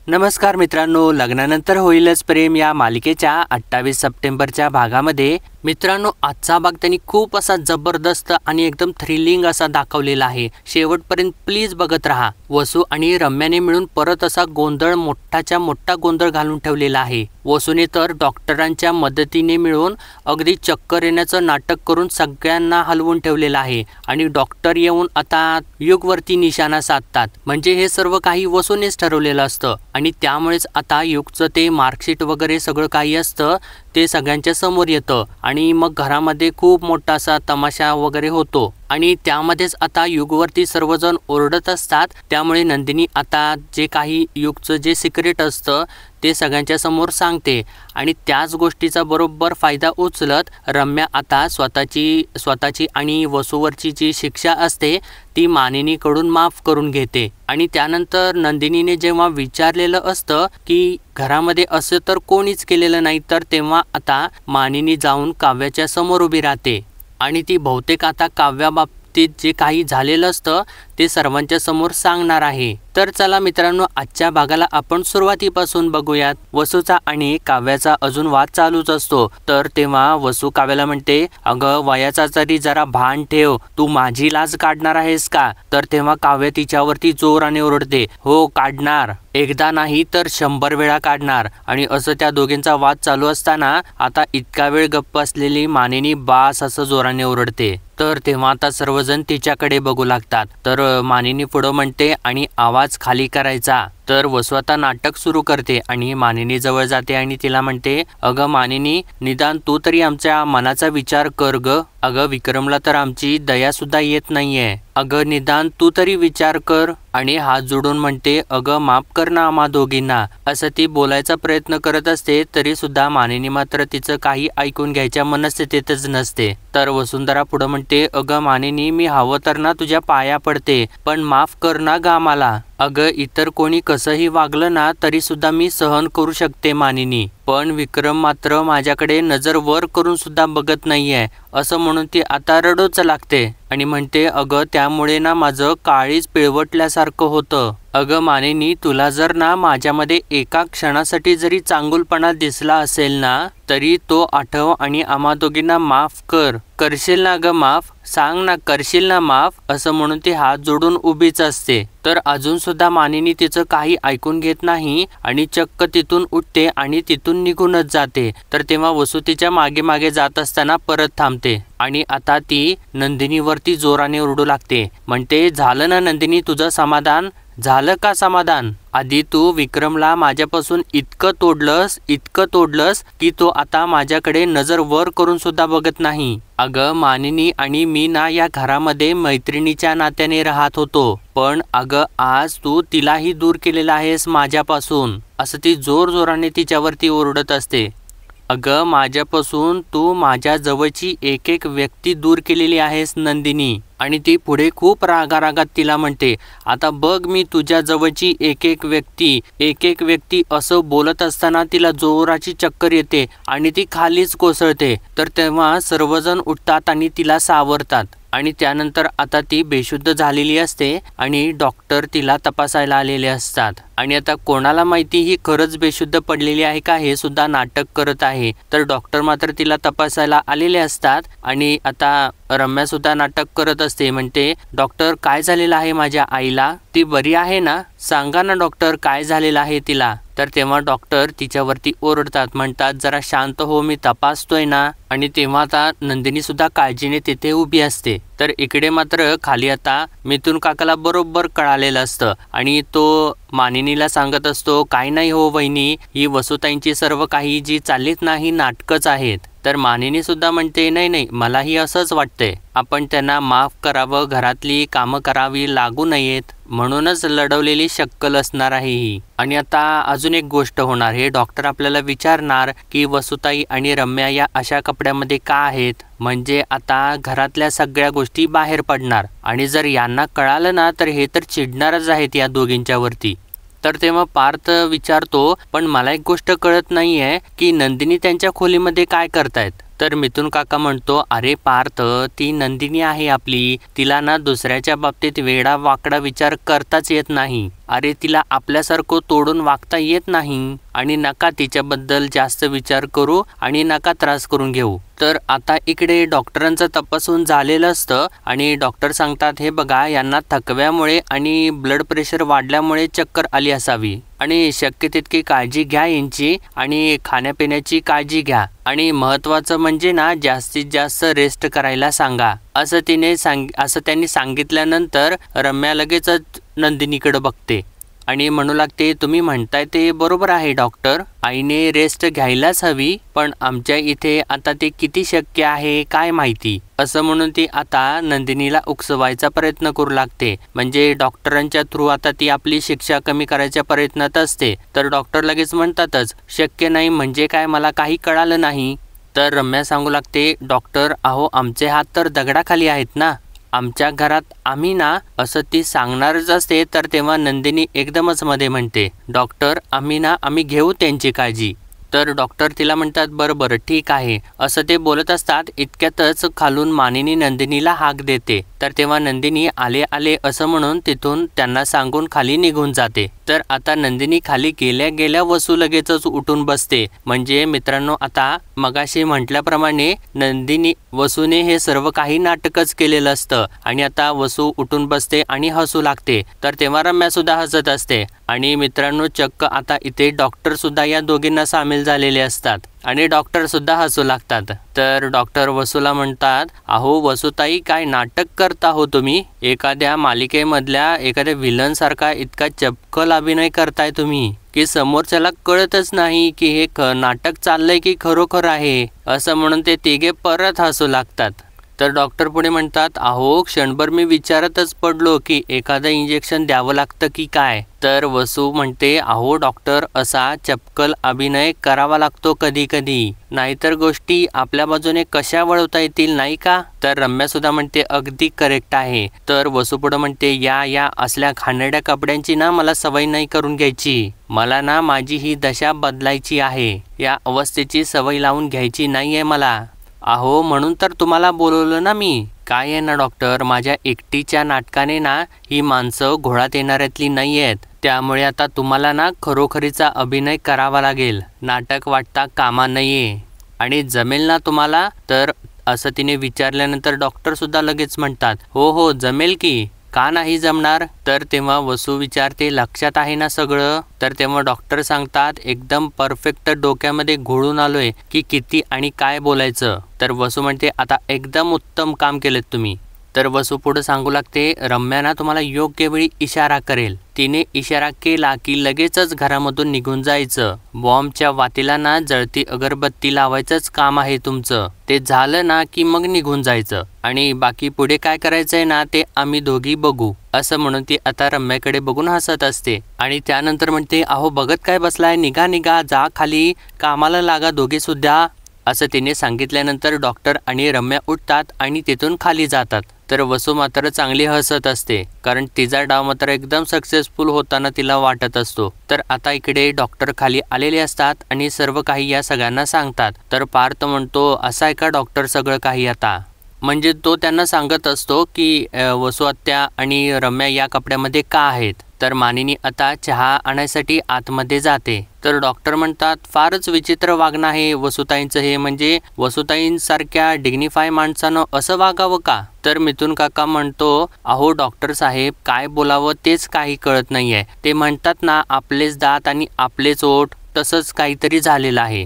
नमस्कार मित्रांनो, लग्नानंतर होईलच प्रेम या मालिकेच्या 28 सप्टेंबरच्या भागामध्ये मित्रांनो आजचा भाग त्यांनी खूप असा जबरदस्त आणि एकदम थ्रिलिंग असा दाखवलेला आहे। शेवटपर्यंत प्लीज बघत राहा। वसू आणि रम्याने मिळून परत असा गोंधळ मोठाच्या मोठा गोंधळ घालून ठेवलेला आहे। वसूने तर डॉक्टरांच्या मदतीने मिळून अगदी चक्कर येण्याचं नाटक करून सगळ्यांना हलवून ठेवलेलं आहे आणि डॉक्टर येऊन आता युगवरती निशाणा साधतात। म्हणजे हे सर्व काही वसूनेच ठरवलेलं असतं आणि त्यामुळेच आता युगचं ते मार्कशीट वगैरे सगळं काही असतं ते सगळ्यांच्या समोर येतं आणि मग घरामध्ये खूप मोठा असा तमाशा वगैरे होतो आणि त्यामध्येच आता युगवरती सर्वजण ओरडत असतात। त्यामुळे नंदिनी आता जे काही युगचं जे सिक्रेट असतं ते सगळ्यांच्या समोर सांगते आणि त्याच गोष्टीचा बरोबर फायदा उचलत रम्या आता स्वतःची आणि वसूवरची जी शिक्षा असते ती मानिनीकडून माफ करून घेते। आणि त्यानंतर नंदिनीने जेव्हा विचारलेलं असतं की घरामध्ये असं तर कोणीच केलेलं नाही, तर तेव्हा आता मानिनी जाऊन काव्याच्या समोर उभी राहते आणि ती बहुतेक आता काव्याबाबतीत जे काही झालेलं असतं ते सर्वांच्या समोर सांगणार आहे। तर चला मित्रांनो, आजच्या भागाला आपण सुरुवातीपासून बघूयात। वसूचा आणि काव्याचा अजून वाद चालूच असतो। तर तेव्हा वसू काव्याला म्हणते, अगं वयाचा तरी जरा भान ठेव, तू माझी लाज काढणार आहेस का? तर तेव्हा काव्य तिच्यावरती जोराने ओरडते, हो काढणार, एकदा नाही तर 100 वेळा काढणार। आणि असं त्या दोघींचा वाद चालू असताना आता इतका वेळ गप्प असलेली मानिनी बास असं जोराने ओरडते। तर तेव्हा आता सर्वजण तिच्याकडे बघू लागतात। तर मानिनी पुढं म्हणते आणि आवाज खाली करायचा। तर वसू आता नाटक सुरू करते आणि मानिनी जवळ जाते आणि तिला म्हणते, अगं मानिनी, निदान तू तरी आमच्या मनाचा विचार कर ग। अगं विक्रमला तर आमची दया सुद्धा येत नाहीये, अगं निदान तू तरी विचार कर। आणि हात जोडून म्हणते, अगं माफ कर ना आम्हा दोघींना। असं ती बोलायचा प्रयत्न करत असते तरी सुद्धा मानिनी मात्र तिचं काही ऐकून घ्यायच्या मनस्थितीतच नसते। तर वसुंधरा पुढं म्हणते, अगं मानिनी, मी हवं तर ना तुझ्या पाया पडते, पण माफ कर ना ग आम्हाला। अगं इतर कोणी कसंही वागलं ना तरी सुद्धा मी सहन करू शकते मानिनी, पण विक्रम मात्र माझ्याकडे नजर वर करून सुद्धा बघत नाहीये। असं म्हणून ती आता रडूच लागते आणि म्हणते, अगं त्यामुळे ना माझं काळीज पिळवटल्यासारखं होतं। अगं मानिनी, तुला जर ना माझ्यामध्ये एका क्षणासाठी जरी चांगुलपणा दिसला असेल ना तरी तो आठव आणि आम्हा दोघींना माफ कर। करशील ना ग माफ? सांग ना, करशील ना माफ? असं म्हणून ती हात जोडून उभीच असते। तर अजून सुद्धा मानिनी तिचं काही ऐकून घेत नाही आणि चक्क तिथून उठते आणि तिथून निघूनच जाते। तर तेव्हा वसू तिच्या मागे मागे जात असताना परत थांबते आणि आता ती नंदिनीवरती जोराने ओरडू लागते। म्हणते, झालं ना नंदिनी तुझं समाधान? झालं का समाधान? आधी तू विक्रमला माझ्यापासून इतकं तोडलंस की तो आता माझ्याकडे नजर वर करून सुद्धा बघत नाही। अगं मानिनी आणि मी ना या घरामध्ये मैत्रिणीच्या नात्याने राहत होतो, पण अगं आज तू तिलाही दूर केलेलं आहेस माझ्यापासून। असं ती जोराने तिच्यावरती ओरडत असते। अगं माझ्यापासून तू माझ्या जवळची एक व्यक्ती दूर केलेली आहेस नंदिनी। आणि ती पुढे खूप रागारागात तिला म्हणते, आता बघ मी तुझ्या जवळची एक व्यक्ती असं बोलत असताना तिला जोराची चक्कर येते आणि ती खालीच कोसळते। तर तेव्हा सर्वजण उठतात आणि तिला सावरतात आणि त्यानंतर आता ती बेशुद्ध झालेली असते आणि डॉक्टर तिला तपासायला आलेले असतात। आणि आता कोणाला माहिती ही खरंच बेशुद्ध पडलेली आहे का हे सुद्धा नाटक करत आहे। तर डॉक्टर मात्र तिला तपासायला आलेले असतात आणि आता रम्या सुद्धा नाटक करत असते। म्हणते, डॉक्टर काय झालेलं आहे माझ्या आईला? ती बरी आहे ना? सांगा ना डॉक्टर, काय झालेलं आहे तिला? तर तेव्हा डॉक्टर तिच्यावरती ओरडतात, म्हणतात, जरा शांत हो, मी तपासतोय ना। आणि तेव्हा आता नंदिनी सुद्धा काळजीने तिथे उभी असते। तर इकडे मात्र खाली आता मिथुन काकाला बरोबर कळालेलं असतं आणि तो मानिनीला सांगत असतो, काय नाही हो वहिनी, ही वसुताईंची सर्व काही जी चाललीत नाही नाटकच आहेत। तर मानिनी सुद्धा म्हणते, नाही मलाही असंच वाटतंय, आपण त्यांना माफ करावं, घरातली कामं करावी लागू नयेत म्हणूनच लढवलेली शक्कल असणार आहे ही। आणि आता अजून एक गोष्ट होणार, हे डॉक्टर आपल्याला विचारणार की वसुताई आणि रम्या या अशा कपड्यामध्ये का आहेत, म्हणजे आता घरातल्या सगळ्या गोष्टी बाहेर पडणार आणि जर यांना कळालं ना तर हे तर चिडणारच आहेत या दोघींच्या वरती। तर तेव्हा पार्थ विचारतो, पण मला एक गोष्ट कळत नाहीये की नंदिनी त्यांच्या खोलीमध्ये काय करतायत? तर मिथुन काका म्हणतो, अरे पार्थ, ती नंदिनी आहे आपली, तिला ना दुसऱ्याच्या बाबतीत वेडा वाकडा विचार करताच येत नाही। अरे तिला आपल्यासारखं तोडून वागता येत नाही आणि नका तिच्याबद्दल जास्त विचार करू आणि नका त्रास करून घेऊ. तर आता इकडे डॉक्टरांचं तपासून झालेलं असतं आणि डॉक्टर सांगतात हे बघा यांना थकव्यामुळे आणि ब्लड प्रेशर वाढल्यामुळे चक्कर आली असावी आणि शक्य तितकी काळजी घ्या यांची आणि खाण्यापिण्याची काळजी घ्या आणि महत्त्वाचं म्हणजे ना जास्तीत जास्त रेस्ट करायला सांगा असं त्यांनी सांगितल्यानंतर रम्या लगेचच नंदिनीकडे बघते आणि म्हणू लागते तुम्ही म्हणताय ते बरोबर आहे डॉक्टर, आईने रेस्ट घ्यायलाच हवी, पण आमच्या इथे आता ते किती शक्य आहे काय माहिती असं म्हणून ती आता नंदिनीला उकसवायचा प्रयत्न करू लागते. म्हणजे डॉक्टरांच्या थ्रू आता ती आपली शिक्षा कमी करायच्या प्रयत्नात असते. तर डॉक्टर लगेच म्हणतातच शक्य नाही म्हणजे काय, मला काही कळालं नाही. तर रम्या सांगू लागते डॉक्टर अहो आमचे हात तर दगडाखाली आहेत ना, आमच्या घरात आम्ही ना असं ती सांगणारच असते. तर तेव्हा नंदिनी एकदमच मध्ये म्हणते डॉक्टर आम्ही घेऊ त्यांची काळजी. तर डॉक्टर तिला म्हणतात बरं बरं ठीक आहे असं ते बोलत असतात. इतक्यातच खालून मानिनी नंदिनीला हाक देते. तर तेव्हा नंदिनी आले आले असं म्हणून तिथून त्यांना सांगून खाली निघून जाते. तर आता नंदिनी खाली गेल्या गेल्या वसू लगेचच उठून बसते. म्हणजे मित्रांनो आता मगाशी म्हटल्याप्रमाणे वसूने हे सर्व काही नाटकच केलेलं असतं आणि आता वसू उठून बसते आणि हसू लागते. तर तेव्हा रम्या सुद्धा हसत असते आणि मित्रांनो चक्क आता इथे डॉक्टर सुद्धा या दोघींना सामील झालेले असतात आणि डॉक्टर सुद्धा हसू लागतात. तर डॉक्टर वसूला म्हणतात अहो वसूताई काय नाटक करता हो तुम्ही, एखाद्या मालिकेमधल्या एखाद्या विलन सारखा इतका चपखल अभिनय करताय तुम्ही की समोरच्याला कळतच नाही की हे नाटक चाललंय की खरोखर आहे असं म्हणून ते तिघे परत हसू लागतात. तर डॉक्टर पुढे म्हणतात अहो क्षणभर मी विचारतच पडलो की एखादं इंजेक्शन द्यावं लागतं की काय. तर वसू म्हणते अहो डॉक्टर असा चपकल अभिनय करावा लागतो कधी कधी, नाहीतर गोष्टी आपल्या बाजूने कशा वळवता येतील नाही का. तर रम्या सुद्धा म्हणते अगदी करेक्ट आहे. तर वसू पुढे म्हणते या असल्या घाणेरड्या कपड्यांची ना मला सवय नाही करून घ्यायची, मला ना माझी ही दशा बदलायची आहे, या अवस्थेची सवय लावून घ्यायची नाहीये मला. अहो म्हणून तर तुम्हाला बोलवलं ना मी. काय आहे ना डॉक्टर माझ्या एकटीच्या नाटकाने ना ही माणसं घोळात येणाऱ्यातली नाही आहेत, त्यामुळे आता तुम्हाला ना खरोखरीचा अभिनय करावा लागेल, नाटक वाटता कामा नये आणि जमेल ना तुम्हाला. तर असं तिने विचारल्यानंतर डॉक्टर सुद्धा लगेच म्हणतात हो जमेल की, का नाही जमणार. तर तेव्हा वसू विचारते लक्षात आहे ना सगळं. तर तेव्हा डॉक्टर सांगतात एकदम परफेक्ट डोक्यामध्ये घोळून आलोय की किती आणि काय बोलायचं. तर वसू म्हणते आता एकदम उत्तम काम केलेत तुम्ही. तर वसू पुढे सांगू लागते रम्या ना तुम्हाला योग्य वेळी इशारा करेल, तिने इशारा केला की लगेचच घरामधून निघून जायचं. बॉम्बच्या वातीला ना जळती अगरबत्ती लावायचंच काम आहे तुमचं, ते झालं ना की मग निघून जायचं आणि बाकी पुढे काय करायचंय ना ते आम्ही दोघी बघू असं म्हणून ती आता रम्याकडे बघून हसत असते आणि त्यानंतर म्हणते अहो बघत काय बसलाय, निघा जा खाली, कामाला लागा दोघे सुद्धा असं तिने सांगितल्यानंतर डॉक्टर आणि रम्या उठतात आणि तिथून खाली जातात. तर वसू मात्र चांगली हसत असते कारण तिचा डाव मात्र एकदम सक्सेसफुल होताना तिला वाटत असतो. तर आता इकडे डॉक्टर खाली आलेले असतात आणि सर्व काही या सगळ्यांना सांगतात. तर पार्थ म्हणतो असं आहे का डॉक्टर सगळं काही आता, म्हणजे तो त्यांना सांगत असतो की वसू आत्या आणि रम्या या कपड्यामध्ये का आहेत. तर मानिनी आता चहा आणायसाठी आतमध्ये जाते. तर डॉक्टर म्हणतात फारच विचित्र वागणं आहे वसुताईंचं हे, म्हणजे वसुताईंसारख्या डिग्निफाय माणसानं असं वागावं का. तर मिथुन काका म्हणतो अहो डॉक्टर साहेब काय बोलावं तेच काही कळत नाहीये, ते म्हणतात ना आपलेच दात आणि आपलेच ओठ, तसंच काहीतरी झालेलं आहे.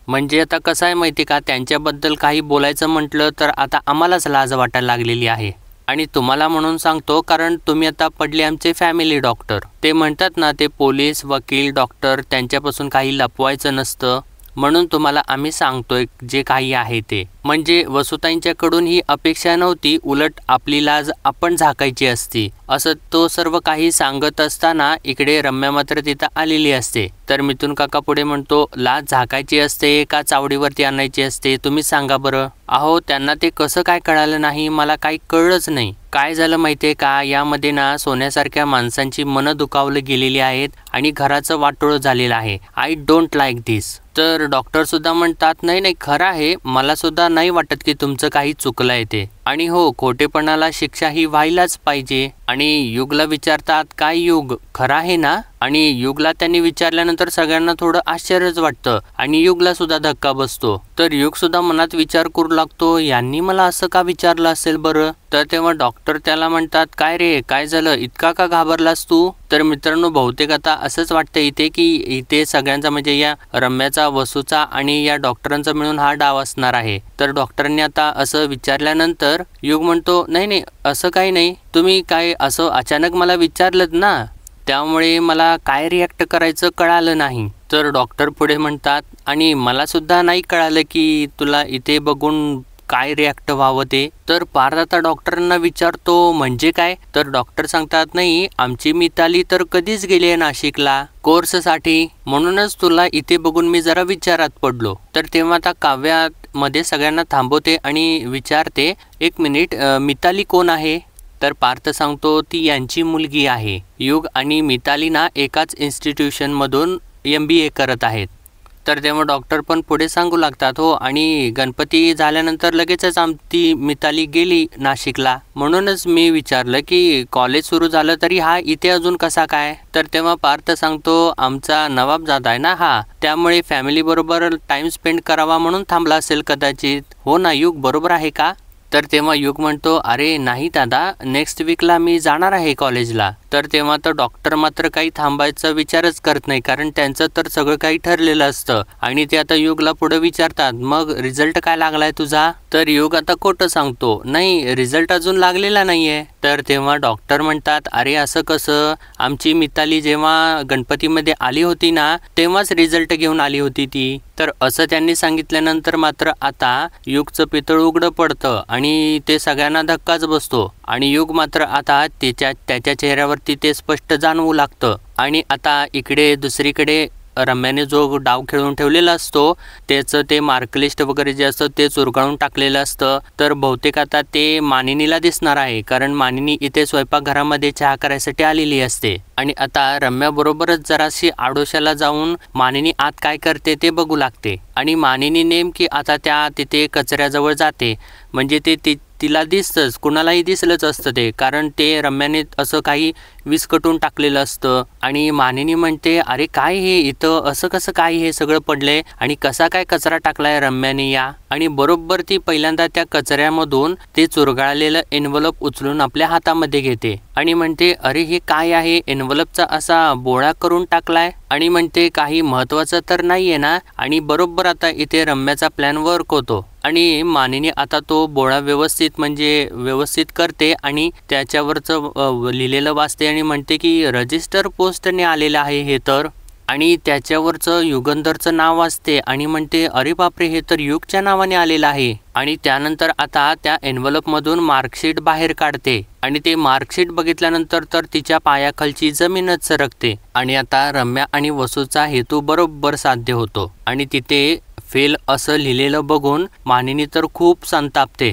म्हणजे आता कसं आहे माहिती का, त्यांच्याबद्दल काही बोलायचं म्हटलं तर आता आम्हालाच लाज वाटायला लागलेली आहे. आणि तुम्हाला म्हणून सांगतो कारण तुम्ही आता पडले आमचे फॅमिली डॉक्टर. ते म्हणतात ना ते पोलीस वकील डॉक्टर त्यांच्यापासून काही लपवायचं नसतं, म्हणून तुम्हाला आम्ही सांगतोय जे काही आहे ते. म्हणजे वसुताईंच्याकडून ही अपेक्षा नव्हती, उलट आपली लाज आपण झाकायची असती असं तो सर्व काही सांगत असताना इकडे रम्या मात्र तिथं आलेली असते. तर मिथुन काका पुढे म्हणतो लाज झाकायची असते का चावडीवरती आणायची असते तुम्ही सांगा बरं. अहो त्यांना ते कसं काय कळालं नाही, मला काही कळलंच नाही. काय झालं माहितीये का, यामध्ये ना सोन्यासारख्या माणसांची मनं दुखावली गेलेली आहेत आणि घराचं वाटोळं झालेलं आहे. I don't like this. तर डॉक्टर सुद्धा म्हणतात नाही नाही खरं आहे, मला सुद्धा नाही वाटत की तुमचं काही चुकलं आहे ते, आणि हो खोटेपणाला शिक्षा ही व्हायलाच पाहिजे. आणि युगला विचारतात काय युग खरं आहे ना. आणि युगला त्यांनी विचारल्यानंतर सगळ्यांना थोडं आश्चर्यच वाटतं आणि युगला सुद्धा धक्का बसतो. तर युग सुद्धा मनात विचार करू लागतो यांनी मला असं का विचारलं असेल बरं. तर तेव्हा डॉक्टर त्याला म्हणतात काय रे काय झालं, इतका का घाबरलास तू. तर मित्रांनो बहुतेक आता असंच वाटतं इथे की इथे सगळ्यांचा म्हणजे या रम्याचा, वसूचा आणि या डॉक्टरांचा मिळून हा डाव असणार आहे. तर डॉक्टरांनी आता असं विचारल्यानंतर युग म्हणतो नाही नाही असं काही नाही, तुम्ही काय असं अचानक मला विचारलंत ना, त्यामुळे मला काय रिॲक्ट करायचं कळालं नाही. तर डॉक्टर पुढे म्हणतात आणि मला सुद्धा नाही कळालं की तुला इथे बघून काय रिॲक्ट व्हावं ते. तर पार्थ आता डॉक्टरांना विचारतो म्हणजे काय. तर डॉक्टर सांगतात नाही आमची मिताली तर कधीच गेली आहे नाशिकला कोर्ससाठी, म्हणूनच तुला इथे बघून मी जरा विचारात पडलो. तर तेव्हा आता काव्यामध्ये सगळ्यांना थांबवते आणि विचारते एक मिनिट मिताली कोण आहे. तर पार्थ सांगतो ती यांची मुलगी आहे. युग आणि मिताली ना एकाच इन्स्टिट्यूशनमधून MBA करत आहेत. तर तेव्हा डॉक्टर पण पुढे सांगू लागतात हो आणि गणपती झाल्यानंतर लगेचच आमची मिताली गेली नाशिकला, म्हणूनच मी विचारलं की कॉलेज सुरू झालं तरी हा इथे अजून कसा काय. तर तेव्हा पार्थ सांगतो आमचा नवाबजादा आहे ना हा, त्यामुळे फॅमिली बरोबर टाइम स्पेंड करावा म्हणून थांबला असेल कदाचित. हो ना युग बरोबर आहे का. तर तेव्हा युग म्हणतो अरे नाही दादा नेक्स्ट वीकला मी जाणार आहे कॉलेजला. तर तेव्हा तर डॉक्टर मात्र काही थांबायचा विचारच करत नाही, कारण त्यांचं तर सगळं काही ठरलेलं असतं. आणि ते आता युगला पुढे विचारतात मग रिझल्ट काय लागलाय तुझा. तर युग आता खोटं सांगतो नाही रिझल्ट अजून लागलेला नाहीये. तर तेव्हा डॉक्टर म्हणतात अरे असं कसं, आमची मिताली जेव्हा गणपतीमध्ये आली होती ना तेव्हाच रिझल्ट घेऊन आली होती ती. तर असं त्यांनी सांगितल्यानंतर मात्र आता युगचं पितळ उघडं पडतं आणि ते सगळ्यांना धक्काच बसतो. आणि युग मात्र आता त्याच्या चेहऱ्यावरती ते स्पष्ट जाणवू लागतं. आणि आता इकडे दुसरीकडे रम्याने जो डाव खेळून ठेवलेला असतो त्याचं ते मार्कलिस्ट वगैरे जे असतं ते चुरगाळून टाकलेलं असतं. तर बहुतेक आता ते मानिनीला दिसणार आहे, कारण मानिनी इथे स्वयंपाकघरामध्ये चहा करायसाठी आलेली असते. आणि आता रम्याबरोबरच जराशी आडोशाला जाऊन मानिनी आत काय करते ते बघू लागते. आणि मानिनी नेमकी आता त्या तिथे कचऱ्याजवळ जाते, म्हणजे ते तिला दिसतंच, कुणालाही दिसलंच असतं ते, कारण ते रम्याने असं काही विस्कटून टाकलेलं असतं. आणि मानिनी म्हणते अरे काय हे इथं असं कसं काय हे सगळं पडलंय आणि कसा काय कचरा टाकलाय रम्याने या. आणि बरोबर ती पहिल्यांदा त्या कचऱ्यामधून ते चुरगाळलेलं एन्व्हलप उचलून आपल्या हातामध्ये घेते आणि म्हणते अरे हे काय आहे, एन्व्हलपचा असा बोळा करून टाकलाय. आणि म्हणते काही महत्त्वाचं तर नाहीये ना. आणि बरोबर आता इथे रम्याचा प्लॅन वर्क होतो आणि मानिनी आता तो बोळा व्यवस्थित करते आणि त्याच्यावरचं लिहिलेलं वाचते आणि म्हणते की रजिस्टर पोस्टने आलेलं आहे हे तर. आणि त्याच्यावरचं युगंधरचं नाव वाचते आणि म्हणते अरे बापरे हे तर युगच्या नावाने आलेलं आहे. आणि त्यानंतर आता त्या एन्व्हलपमधून मार्कशीट बाहेर काढते आणि ते मार्कशीट बघितल्यानंतर तर तिच्या पायाखालची जमीनच सरकते. आणि आता रम्या आणि वसूचा हेतू बरोबर साध्य होतो आणि तिथे फेल असं लिहिलेलं बघून मानिनी तर खूप संतापते.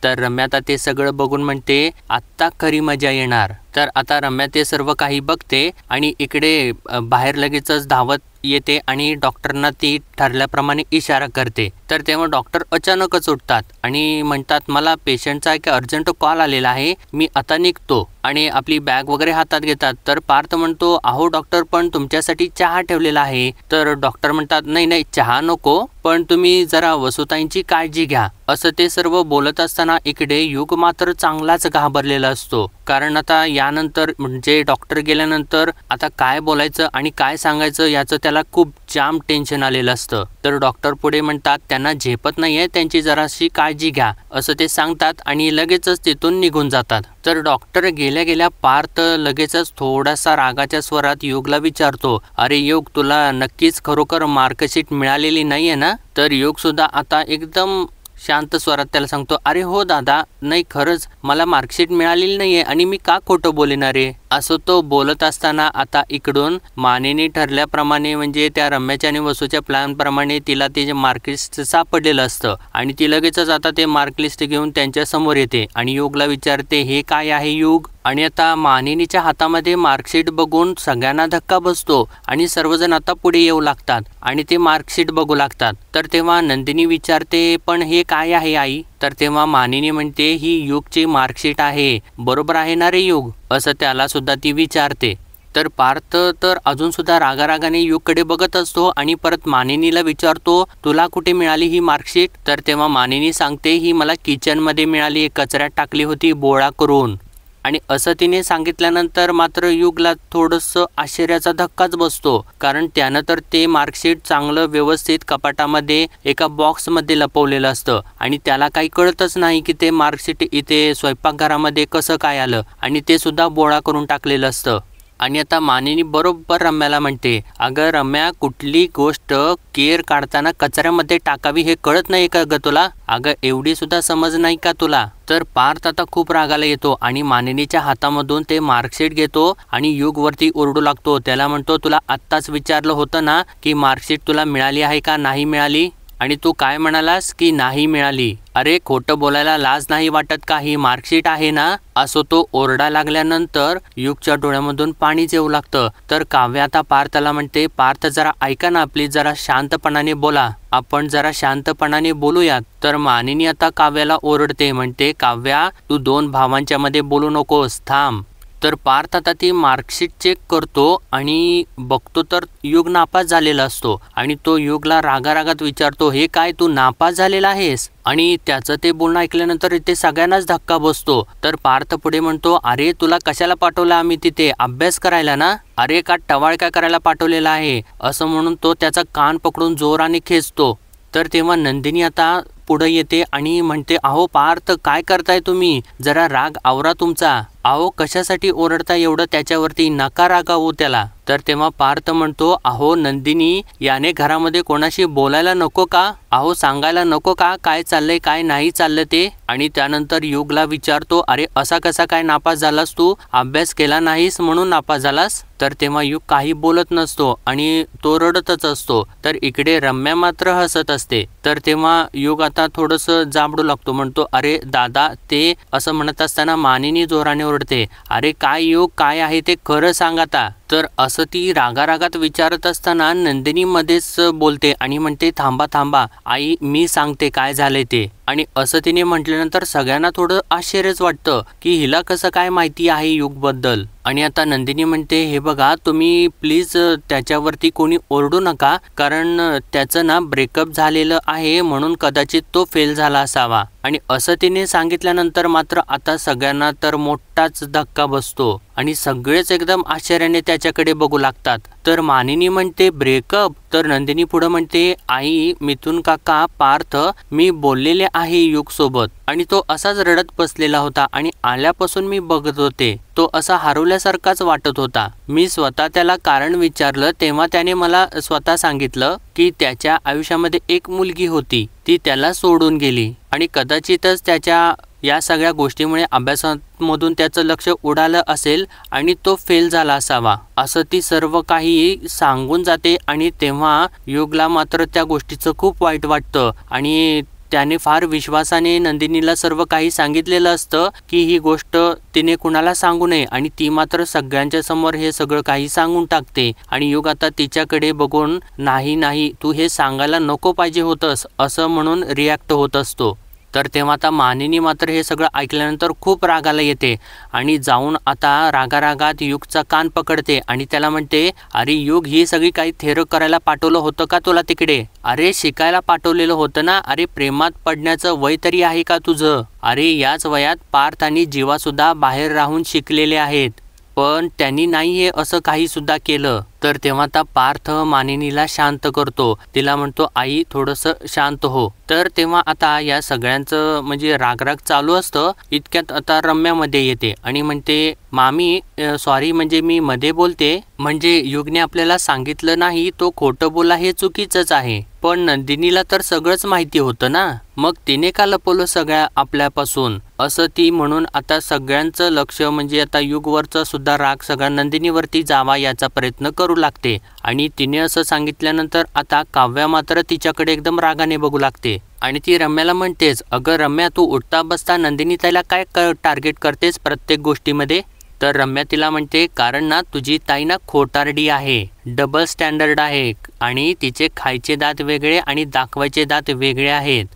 तर रम्या आता ते सगळं बघून म्हणते आत्ता खरी मजा येणार. तर आता रम्या ते सर्व काही बघते आणि इकडे बाहेर लगेचच धावत येते आणि डॉक्टरना ती ठरल्याप्रमाणे इशारा करते. तर तेव्हा डॉक्टर अचानकच उठतात आणि म्हणतात मला पेशंटचा एक अर्जंट कॉल आलेला आहे, मी आता निघतो. आणि आपली बॅग वगैरे हातात घेतात. तर पार्थ म्हणतो अहो डॉक्टर पण तुमच्यासाठी चहा ठेवलेला आहे. तर डॉक्टर म्हणतात नाही नाही चहा नको, पण तुम्ही जरा वसुताईंची काळजी घ्या. असं ते सर्व बोलत असताना इकडे युग मात्र चांगलाच घाबरलेला असतो, कारण आता यानंतर म्हणजे डॉक्टर गेल्यानंतर आता काय बोलायचं आणि काय सांगायचं याचं त्याला खूप जाम टेन्शन आलेलं असतं. तर डॉक्टर पुढे म्हणतात त्यांना झेपत नाहीये, त्यांची जराशी काळजी घ्या असं ते सांगतात आणि लगेचच तिथून निघून जातात. तर डॉक्टर गेल्या गेल्या पार्थ लगेचच थोडासा रागाच्या स्वरात युगला विचारतो अरे युग तुला नक्कीच खरोखर मार्कशीट मिळालेली नाहीये ना. तर युग सुद्धा आता एकदम शांत स्वरात त्याला सांगतो अरे हो दादा नाही खरंच मला मार्कशीट मिळालेली नाहीये आणि मी का खोटं बोलणार आहे. असं तो बोलत असताना आता इकडून मानेने ठरल्याप्रमाणे म्हणजे त्या रम्याच्या आणि वसूच्या प्लॅन प्रमाणे तिला ते जे मार्कलिस्ट सापडलेलं असतं आणि ती लगेचच आता ते मार्कलिस्ट घेऊन त्यांच्या समोर येते आणि युगला विचारते हे काय आहे युग. आणि आता मानिनीच्या हातामध्ये मार्कशीट बघून सगळ्यांना धक्का बसतो आणि सर्वजण आता पुढे येऊ लागतात आणि ते मार्कशीट बघू लागतात. तर तेव्हा नंदिनी विचारते पण हे काय आहे आई. तर तेव्हा मानिनी म्हणते ही युगची मार्कशीट आहे, बरोबर आहे ना रे युग, असं त्याला सुद्धा ती विचारते. तर पार्थ तर अजून सुद्धा रागारागाने युगकडे बघत असतो आणि परत मानिनीला विचारतो तुला कुठे मिळाली ही मार्कशीट. तर तेव्हा मानिनी सांगते ही मला किचनमध्ये मिळाली, कचऱ्यात टाकली होती बोळा करून. आणि असं तिने सांगितल्यानंतर मात्र युगला थोडंसं आश्चर्याचा धक्काच बसतो, कारण त्यानं तर ते मार्कशीट चांगलं व्यवस्थित कपाटामध्ये एका बॉक्समध्ये लपवलेलं असतं आणि त्याला काही कळतच नाही की ते मार्कशीट इथे स्वयंपाकघरामध्ये कसं काय आलं आणि ते सुद्धा बोळा करून टाकलेलं असतं. आणि आता मानिनी बरोबर रम्याला म्हणते अगं रम्या कुठली गोष्ट केर काढताना कचऱ्यामध्ये टाकावी हे कळत नाही का ग तुला, अगं एवढी सुद्धा समज नाही का तुला. तर पार्थ आता खूप रागाला येतो आणि मानिनीच्या हातामधून ते मार्कशीट घेतो आणि युगवरती ओरडू लागतो. त्याला म्हणतो तुला आत्ताच विचारलं होतं ना की मार्कशीट तुला मिळाली आहे का नाही मिळाली, आणि तू काय म्हणालास की नाही मिळाली. अरे खोटं बोलायला लाज नाही वाटत का, ही मार्कशीट आहे ना, असं तो ओरडा लागल्यानंतर युगच्या डोळ्यामधून पाणी येऊ लागतं. तर काव्या आता पार्थला म्हणते पार्थ जरा ऐका ना प्लीज, जरा शांतपणाने बोला, आपण जरा शांतपणाने बोलूयात. तर मानिनी आता काव्याला ओरडते, म्हणते काव्या तू दोन भावांच्या मध्ये बोलू नकोस, थांब. तर पार्थ आता ती मार्कशीट चेक करतो आणि बघतो तर युग नापास झालेला असतो आणि तो युगला रागारागात विचारतो हे काय तू नापास झालेला आहेस, आणि त्याचं ते बोलणं ऐकल्यानंतर इथे सगळ्यांनाच धक्का बसतो. तर पार्थ पुढे म्हणतो अरे तुला कशाला पाठवलं आम्ही तिथे, अभ्यास करायला ना, अरे का टवाळक्या करायला पाठवलेला आहे, असं म्हणून तो त्याचा कान पकडून जोराने खेचतो. तर तेव्हा नंदिनी आता पुढे येते आणि म्हणते अहो पार्थ काय करताय तुम्ही, जरा राग आवरा तुमचा, अहो कशासाठी ओरडता एवढं त्याच्यावरती, नका रागावू त्याला. तर तेव्हा पार्थ म्हणतो अहो नंदिनी याने घरामध्ये कोणाशी बोलायला नको का, अहो सांगायला नको का काय चाललंय काय नाही चाललं ते. आणि त्यानंतर युगला विचारतो अरे असा कसा काय नापास झालास तू, अभ्यास केला नाहीस म्हणून नापास झालास. तर तेव्हा युग काही बोलत नसतो आणि तो रडतच असतो. तर इकडे रम्या मात्र हसत असते. तर तेव्हा युग आता थोडंसं जांभडू लागतो, म्हणतो अरे दादा ते, असं म्हणत असताना मानिनी जोराने ओरडते अरे काय युग काय आहे ते खरं सांग आता. तर असं ती रागारागात विचारत असताना नंदिनी मध्येच बोलते आणि म्हणते थांबा थांबा आई मी सांगते काय झाले ते. आणि असं तिने म्हटल्यानंतर सगळ्यांना थोडं आश्चर्यच वाटतं की हिला कसं काय माहिती आहे युगबद्दल. आणि आता नंदिनी म्हणते हे बघा तुम्ही प्लीज त्याच्यावरती कोणी ओरडू नका, कारण त्याचं ना ब्रेकअप झालेलं आहे म्हणून कदाचित तो फेल झाला असावा. आणि असं तिने सांगितल्यानंतर मात्र आता सगळ्यांना तर मोठाच धक्का बसतो आणि सगळेच एकदम आश्चर्याने त्याच्याकडे बघू लागतात. तर मानिनी म्हणते ब्रेकअप, तर नंदिनी पुढे म्हणते आई मिथुन काका पार्थ मी बोललेले आहे युग सोबत आणि तो असाच रडत बसलेला होता आणि आल्यापासून मी बघत होते तो असा हरवल्यासारखाच वाटत होता. मी स्वतः त्याला कारण विचारलं तेव्हा त्याने मला स्वतः सांगितलं की त्याच्या आयुष्यामध्ये एक मुलगी होती, ती त्याला सोडून गेली आणि कदाचितच त्याच्या या सगळ्या गोष्टीमुळे अभ्यासामधून त्याचं लक्ष उडालं असेल आणि तो फेल झाला असावा, असं ती सर्व काही सांगून जाते. आणि तेव्हा युगला मात्र त्या गोष्टीचं खूप वाईट वाटतं आणि त्याने फार विश्वासाने नंदिनीला सर्व काही सांगितलेलं असतं की ही गोष्ट तिने कुणाला सांगू नये आणि ती मात्र सगळ्यांच्या समोर हे सगळं काही सांगून टाकते. आणि युग आता तिच्याकडे बघून नाही नाही तू हे सांगायला नको पाहिजे होतंस असं म्हणून रिॲक्ट होत असतो. तर तेव्हा आता मानिनी मात्र हे सगळं ऐकल्यानंतर खूप रागाला येते आणि जाऊन आता रागारागात युगचा कान पकडते आणि त्याला म्हणते अरे युग ही सगळी काही थेरं करायला पाठवलं होतं का तुला तिकडे, अरे शिकायला पाठवलेलं होतं ना, अरे प्रेमात पडण्याचं वय तरी आहे का तुझं, अरे याच वयात पार्थ आणि जीवा सुद्धा बाहेर राहून शिकलेले आहेत पण त्यांनी नाही हे असं काही सुद्धा केलं. तर तेव्हा आता पार्थ मानिनीला शांत करतो, तिला म्हणतो आई थोडंसं शांत हो. तर तेव्हा आता या सगळ्यांचं म्हणजे रागराग चालू असतं इतक्यात आता रम्यामध्ये येते आणि म्हणते मामी सॉरी म्हणजे मी मध्ये बोलते, म्हणजे युगने आपल्याला सांगितलं नाही तो खोटं बोला हे चुकीचंच आहे, पण नंदिनीला तर सगळंच माहिती होतं ना, मग तिने का लपवलं सगळ्या आपल्यापासून, असं ती म्हणून आता सगळ्यांचं लक्ष म्हणजे आता युगवरचा सुद्धा राग सगळा नंदिनीवरती जावा याचा प्रयत्न करू लागते आणि तिने असं सांगितल्यानंतर आता काव्या मात्र तिच्याकडे एकदम रागाने बघू लागते आणि ती रम्याला म्हणतेच, अगं रम्या, तू उठता बसता नंदिनी ताईला काय टार्गेट करतेस प्रत्येक गोष्टीमध्ये? तर रम्या तिला म्हणते, कारण ना तुझी ताई ना खोटारडी आहे, डबल स्टँडर्ड आहे आणि तिचे खायचे दात वेगळे आणि दाखवायचे दात वेगळे आहेत.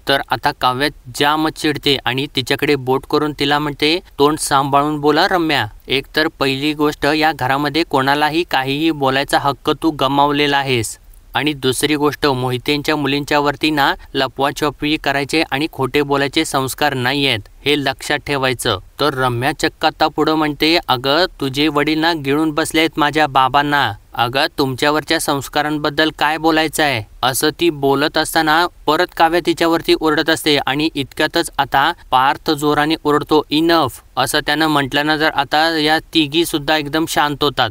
तर आता काव्या जामच चिडते आणि तिच्याकडे बोट करून तिला म्हणते, तोंड सांभाळून बोला रम्या. एक तर पहिली गोष्ट, या घरामध्ये कोणालाही काहीही बोलायचा हक्क तू गमावलेला आहेस आणि दुसरी गोष्ट, मोहितेंच्या मुलींच्या वरती ना लपवाछपवी करायचे आणि खोटे बोलायचे संस्कार नाही आहेत, हे लक्षात ठेवायचं. तर रम्या चक्क आता पुढं म्हणते, अगं तुझे वडील ना गिळून बसले आहेत माझ्या बाबांना, अगं तुमच्यावरच्या संस्कारांबद्दल काय बोलायचं आहे, असं ती बोलत असताना परत काव्या तिच्यावरती ओरडत असते आणि इतक्यातच आता पार्थ जोराने ओरडतो, इनफ, असं त्यानं म्हटल्यानंतर आता या तिघी सुद्धा एकदम शांत होतात.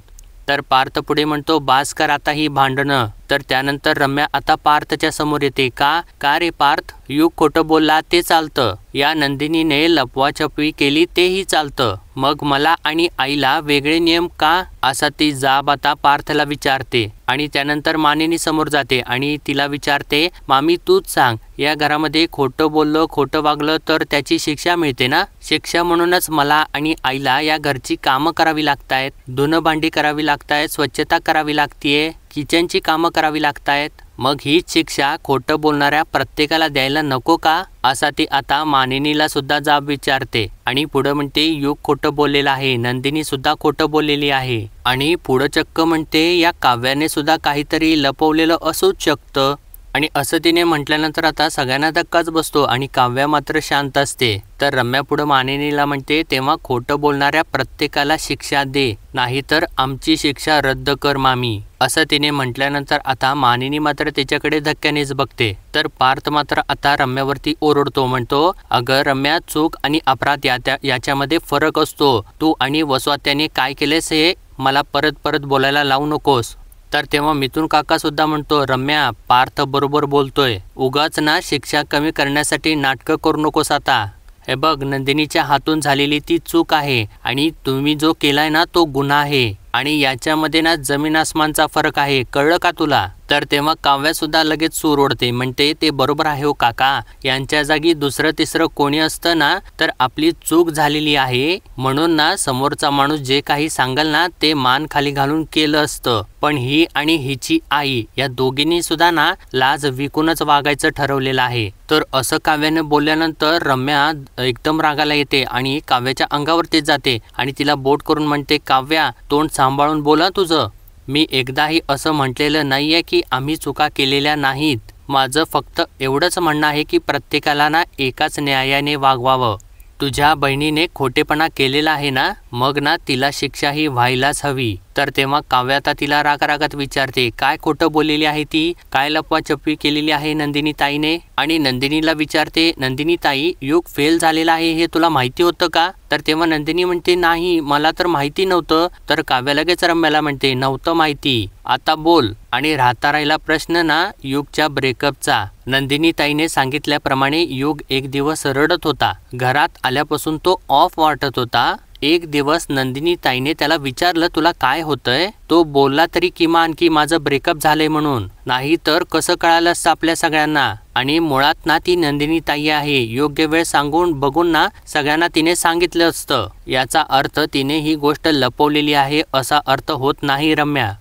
तर पार्थ पुढे म्हणतो, बास कर आता ही भांडणं. तर त्यानंतर रम्या आता पार्थच्या समोर येते. का रे पार्थ, युग खोटं बोलला ते चालतं, या नंदिनीने लपवाछपवी केली तेही चालतं, मग मला आणि आईला वेगळे नियम का, असा ती जाब आता पार्थला विचारते. आणि त्यानंतर मानिनी समोर जाते आणि तिला विचारते, मामी तूच सांग, या घरामध्ये खोटं बोललं खोटं वागलं तर त्याची शिक्षा मिळते ना? शिक्षा म्हणूनच मला आणि आईला या घरची कामं करावी लागतायत, धुणं भांडी करावी लागतायत, स्वच्छता करावी लागतीये, किचनची कामं करावी लागतायत, मग हीच शिक्षा खोटं बोलणाऱ्या प्रत्येकाला द्यायला नको का, असा ती आता मानिनीला सुद्धा जाब विचारते. आणि पुढं म्हणते, युग खोटं बोललेला आहे, नंदिनी सुद्धा खोटं बोललेली आहे आणि पुढं चक्क म्हणते, या काव्याने सुद्धा काहीतरी लपवलेलं असूच शकतं. आणि असं तिने म्हटल्यानंतर आता सगळ्यांना धक्काच बसतो आणि काव्या मात्र शांत असते. तर रम्या पुढं मानिनीला म्हणते, तेव्हा खोटं बोलणाऱ्या प्रत्येकाला शिक्षा दे, नाहीतर आमची शिक्षा रद्द कर मामी, असं तिने म्हटल्यानंतर आता मानिनी मात्र तिच्याकडे धक्क्यानेच बघते. तर पार्थ मात्र आता रम्यावरती ओरडतो, म्हणतो, अगं रम्या, चूक आणि अपराध याच्यामध्ये फरक असतो, तू आणि वसवात्याने काय केलेस हे मला परत परत बोलायला लावू नकोस. तर तेव्हा मिथुन काका सुद्धा म्हणतो, रम्या, पार्थ बरोबर बोलतोय, उगाच ना शिक्षा कमी करण्यासाठी नाटकं करू नकोस आता. हे बघ, नंदिनीच्या हातून झालेली ती चूक आहे आणि तुम्ही जो केलाय ना तो गुन्हा आहे आणि याच्यामध्ये ना जमीन आसमानचा फरक आहे, कळलं का तुला? तर तेव्हा काव्या सुद्धा लगेच सूर ओढते, म्हणते, ते बरोबर आहे हो काका, यांच्या जागी दुसरं तिसरं कोणी असतं ना तर आपली चूक झालेली आहे म्हणून ना समोरचा माणूस जे काही सांगेल ना ते मान खाली घालून केलं असतं, पण ही आणि हिची आई या दोघींनी सुद्धा ना लाज विकूनच वागायचं ठरवलेलं आहे. तर असं काव्याने बोलल्यानंतर रम्या एकदम रागाला येते आणि काव्याच्या अंगावरतीच जाते आणि तिला बोट करून म्हणते, काव्या, तोंड सांभाळून बोला तुझं, मी एकदाही असं म्हटलेलं नाहीये की आम्ही चुका केलेल्या नाहीत, माझं फक्त एवढंच म्हणणं आहे की प्रत्येकाला ना एकाच न्यायाने वागवावं. तुझ्या बहिणीने खोटेपणा केलेला आहे ना, मग ना तिला शिक्षा ही व्हायलाच हवी. तर तेव्हा काव्या आता तिला रागारागात विचारते, काय खोटं बोललेली आहे ती, काय लपवाछपवी केलेली आहे नंदिनी ताईने? आणि नंदिनीला विचारते, नंदिनी ताई, युग फेल झालेला आहे हे तुला माहिती होतं का? तर तेव्हा नंदिनी म्हणते, नाही, मला तर माहिती नव्हतं. तर काव्या लगेच रम्याला म्हणते, नव्हतं माहिती, आता बोल. आणि राहता राहिला प्रश्न ना युगच्या ब्रेकअपचा. नंदिनी ताईने सांगितल्याप्रमाणे युग एक दिवस रडत होता, घरात आल्यापासून तो ऑफ वाटत होता. एक दिवस नंदिनी ताईने त्याला विचारलं, तुला काय होतंय? तो बोलला तरी किमान की माझं ब्रेकअप झालंय म्हणून, नाही तर कसं कळालं असतं आपल्या सगळ्यांना? आणि मुळात ना ती नंदिनी ताई आहे, योग्य वेळ सांगून बघून ना सगळ्यांना तिने सांगितलं असतं. याचा अर्थ तिने ही गोष्ट लपवलेली आहे असा अर्थ होत नाही रम्या.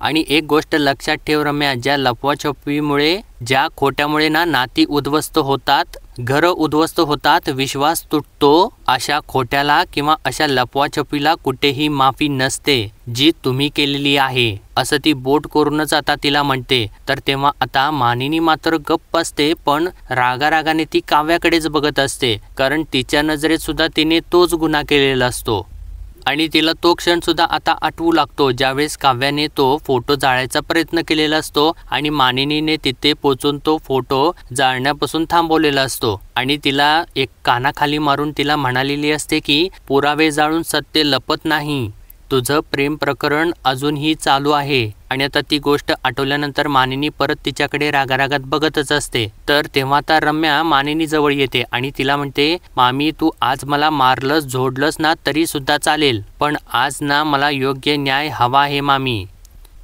आणि एक गोष्ट लक्षात ठेव रम्या, ज्या लपवाछपवीमुळे, ज्या खोट्यामुळे ना नाती उद्ध्वस्त होतात, घरं उद्ध्वस्त होतात, विश्वास तुटतो, अशा खोट्याला किंवा अशा लपवाछपवीला कुठेही माफी नसते जी तुम्ही केलेली आहे, असं ती बोट करूनच आता तिला म्हणते. तर तेव्हा आता मानिनी मात्र गप्प असते, पण रागारागाने ती काव्याकडेच बघत असते, कारण तिच्या नजरेत सुद्धा तिने तोच गुन्हा केलेला असतो. आणि तिला तो क्षण सुद्धा आता आठवू लागतो ज्यावेळेस काव्याने तो फोटो जाळायचा प्रयत्न केलेला असतो आणि मानिनीने तिथे पोचून तो फोटो जाळण्यापासून थांबवलेला असतो आणि तिला एक कानाखाली मारून तिला म्हणालेली असते की पुरावे जाळून सत्य लपत नाही, तुझं प्रेम प्रकरण अजूनही चालू आहे. आणि आता ती गोष्ट आठवल्यानंतर मानिनी परत तिच्याकडे रागारागात बघतच असते. तर तेव्हा आता रम्या मानिनी जवळ येते आणि तिला म्हणते, मामी तू आज मला मारलंस झोडलंस ना तरी सुद्धा चालेल, पण आज ना मला योग्य न्याय हवा आहे मामी.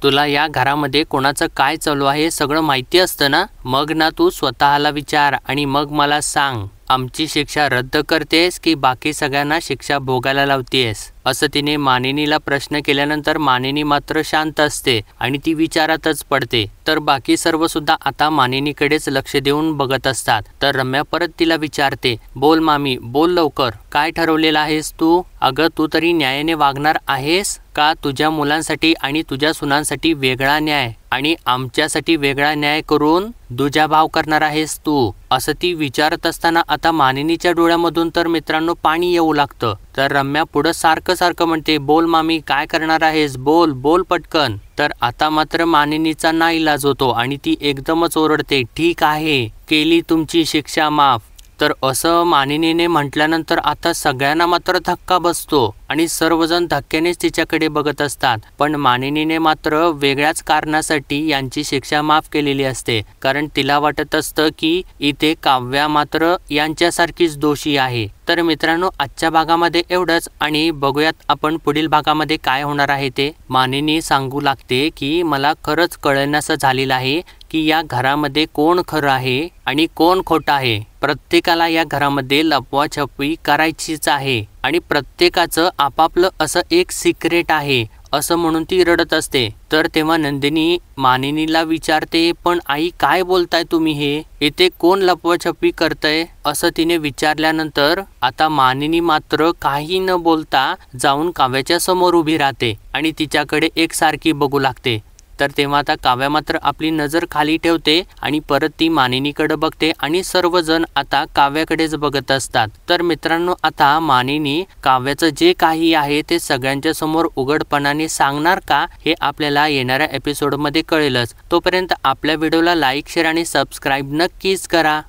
तुला या घरामध्ये कोणाचं काय चालू आहे सगळं माहिती असतं ना, मग ना तू स्वतःला विचार आणि मग मला सांग, आमची शिक्षा रद्द करतेस की बाकी सगळ्यांना शिक्षा भोगायला लावतेस. असं तिने मानिनीला प्रश्न केल्यानंतर मानिनी मात्र शांत असते आणि ती विचारातच पडते. तर बाकी सर्व सुद्धा आता मानिनीकडेच लक्ष देऊन बघत असतात. तर रम्या परत तिला विचारते, बोल मामी बोल लवकर, काय ठरवलेलं आहेस तू? अगं तू तरी न्यायाने वागणार आहेस का? तुझ्या मुलांसाठी आणि तुझ्या सुनांसाठी वेगळा न्याय आणि आमच्यासाठी वेगळा न्याय करून दुजाभाव करणार आहेस तू? असं ती विचारत असताना आता मानिनीच्या डोळ्यामधून तर मित्रांनो पाणी येऊ लागतं. तर रम्या पुढं सारखं म्हणते, बोल मामी काय करणार आहेस, बोल बोल पटकन. तर आता मात्र मानिनीचा नाईलाज होतो आणि ती एकदमच ओरडते, ठीक आहे केली तुमची शिक्षा माफ. तर असं मानिनीने म्हटल्यानंतर आता सगळ्यांना मात्र धक्का बसतो आणि सर्वजण धक्क्यानेच तिच्याकडे बघत असतात. पण मानिनीने मात्र वेगळ्याच कारणासाठी यांची शिक्षा माफ केलेली असते, कारण तिला वाटत असतं की इथे काव्या मात्र यांच्यासारखीच दोषी आहे. तर मित्रांनो आजच्या भागामध्ये एवढंच आणि बघूयात आपण पुढील भागामध्ये काय होणार आहे ते. मानिनी सांगू लागते की मला खरंच कळेनासं झालेलं आहे की या घरामध्ये कोण खरं आहे आणि कोण खोटं आहे. प्रत्येकाला या घरामध्ये लपवाछपवी करायचीच आहे आणि प्रत्येकाचं आपापलं असं एक सिक्रेट आहे असं म्हणून ती रडत असते. तर तेव्हा नंदिनी मानिनीला विचारते, पण आई काय बोलताय तुम्ही, हे इथे कोण लपवाछपवी करतय? असं तिने विचारल्यानंतर आता मानिनी मात्र काही न बोलता जाऊन काव्याच्या समोर उभी राहते आणि तिच्याकडे एकसारखी बघू लागते. तर तेव्हा आता काव्या मात्र आपली नजर खाली ठेवते आणि परत ती मानिनीकडे बघते आणि सर्वजण आता काव्याकडेच बघत असतात. तर मित्रांनो आता मानिनी काव्याचं जे काही आहे ते सगळ्यांच्या समोर उघडपणाने सांगणार का, हे आपल्याला येणाऱ्या एपिसोडमध्ये कळेलच. तोपर्यंत आपल्या व्हिडिओला लाईक शेअर आणि सबस्क्राईब नक्कीच करा.